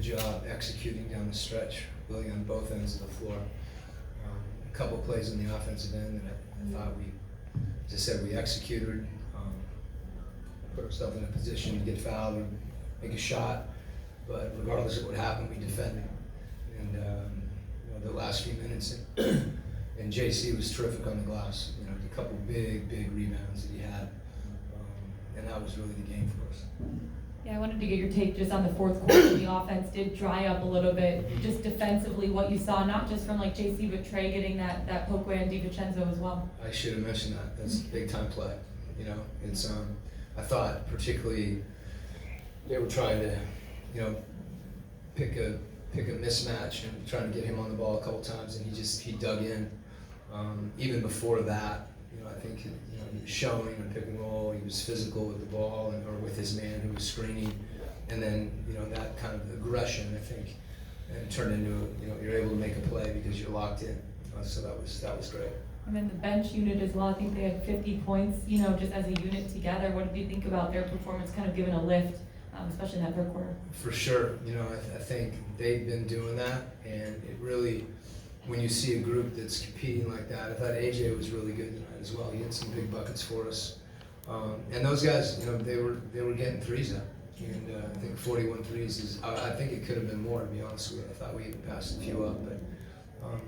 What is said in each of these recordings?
job executing down the stretch, really on both ends of the floor. A couple plays on the offensive end that I thought we, as I said, we executed, put ourselves in a position to get fouled and make a shot. But regardless of what happened, we defended. And you know, the last few minutes, and JC was terrific on the glass. You know, a couple big rebounds that he had, and that was really the game for us. Yeah, I wanted to get your take just on the fourth quarter. The offense did dry up a little bit, just defensively, what you saw, not just from like JC, but Trey getting that poke away on DiVincenzo as well. I should have mentioned that. That's a big time play. You know, it's I thought particularly they were trying to, you know, pick a mismatch and trying to get him on the ball a couple times, and he dug in. Even before that, you know, I think he was showing and pick and roll. He was physical with the ball or with his man who was screening, and then you know that kind of aggression, I think, and turned into you're able to make a play because you're locked in. So that was great. And then the bench unit as well. I think they had 50 points. You know, just as a unit together. What did you think about their performance? Kind of given a lift, especially in that third quarter. For sure. You know, I think they've been doing that, and it really. When you see a group that's competing like that, I thought AJ was really good tonight as well. He had some big buckets for us, and those guys, you know, they were getting threes up, and I think 41 threes is. I think it could have been more, to be honest with you. I thought we even passed a few up, but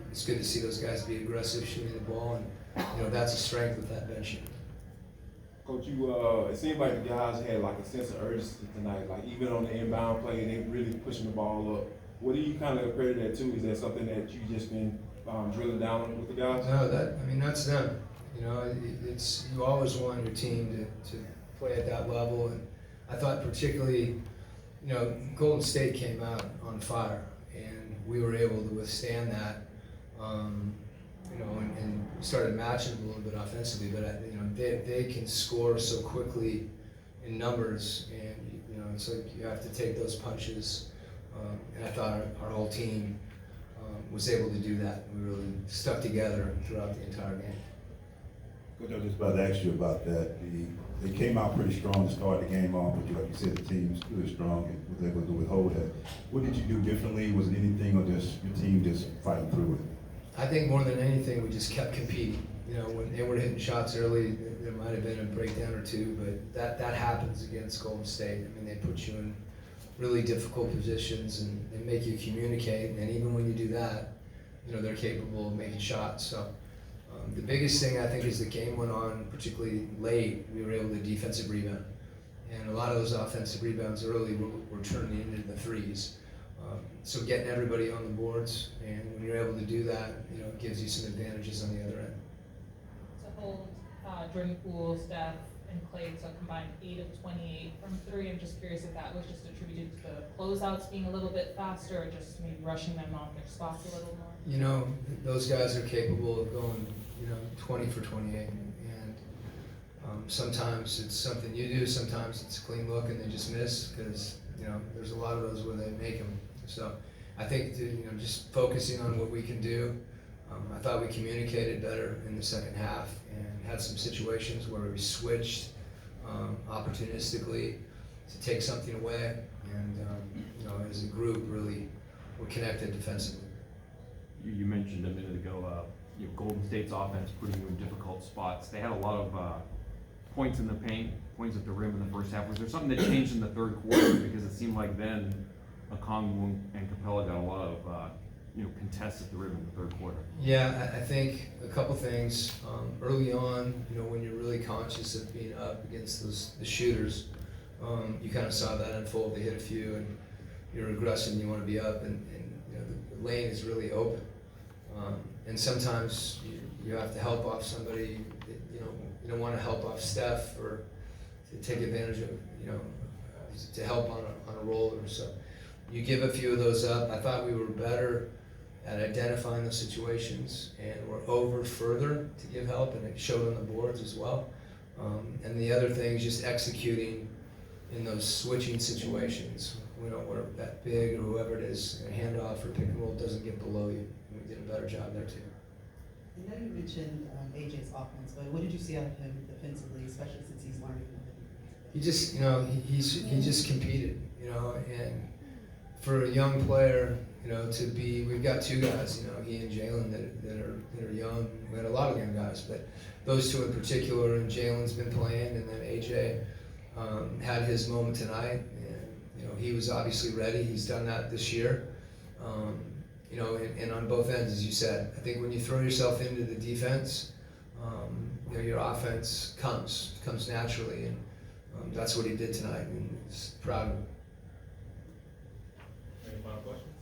it's good to see those guys be aggressive, shooting the ball, and you know that's a strength with that bench unit. Coach, it seemed like the guys had like a sense of urgency tonight. Like even on the inbound play, they really pushing the ball up. What do you kind of credit that to? Is that something that you just been drilling down on with the guys? No, that's them. You know, it's you always want your team to play at that level, and I thought particularly, you know, Golden State came out on fire, and we were able to withstand that. You know, and started matching them a little bit offensively, but you know, they can score so quickly in numbers, and you know, it's like you have to take those punches. And I thought our whole team was able to do that. We really stuck together throughout the entire game. Coach, I was just about to ask you about that. They came out pretty strong to start the game off, but like you said, the team's really strong and was able to withhold that. What did you do differently? Was it anything, or just your team just fighting through it? I think more than anything, we just kept competing. You know, when they were hitting shots early, there might have been a breakdown or two, but that happens against Golden State. I mean, they put you in really difficult positions and make you communicate, and even when you do that, you know, they're capable of making shots. So the biggest thing I think is the game went on particularly late. We were able to defensive rebound, and a lot of those offensive rebounds early were turning into the threes. So getting everybody on the boards, and when you're able to do that, you know, it gives you some advantages on the other end. To hold Jordan Poole, Steph, and Clay, so combined 8 of 28 from 3. I'm just curious if that was just attributed to the closeouts being a little bit faster, or just maybe rushing them off their spots a little more. You know, those guys are capable of going, you know, 20 for 28, and sometimes it's something you do, sometimes it's a clean look and they just miss, because you know there's a lot of those where they make them. So I think you know, just focusing on what we can do. I thought we communicated better in the second half and had some situations where we switched opportunistically to take something away, and you know, as a group, really we're connected defensively. You mentioned a minute ago, you know, Golden State's offense putting you in difficult spots. They had a lot of points in the paint, points at the rim in the first half. Was there something that changed in the third quarter? Because it seemed like then Okongwu and Capella got a lot of you know, contests at the rim in the third quarter. Yeah, I think a couple things. Early on, you know, when you're really conscious of being up against the shooters, you kind of saw that unfold. They hit a few, and you're aggressive and you want to be up, and you know, the lane is really open. And sometimes you have to help off somebody. You know, you don't want to help off Steph or to take advantage of, you know, to help on a roller. So you give a few of those up. I thought we were better at identifying those situations, and we're over further to give help, and it showed on the boards as well. And the other thing is just executing in those switching situations. You know, where that big or whoever it is, a handoff or pick and roll doesn't get below you. And we did a better job there too. I know you mentioned AJ's offense, but what did you see out of him defensively, especially since he's learning? He just, you know, he just competed, you know, and for a young player, you know, to be, we've got two guys, you know, he and Jalen that are young. We had a lot of young guys, but those two in particular, and Jalen's been playing, and then AJ had his moment tonight, and you know, he was obviously ready. He's done that this year. You know, and on both ends, as you said, I think when you throw yourself into the defense, you know, your offense comes naturally, and that's what he did tonight, and he's proud of him. Any final questions?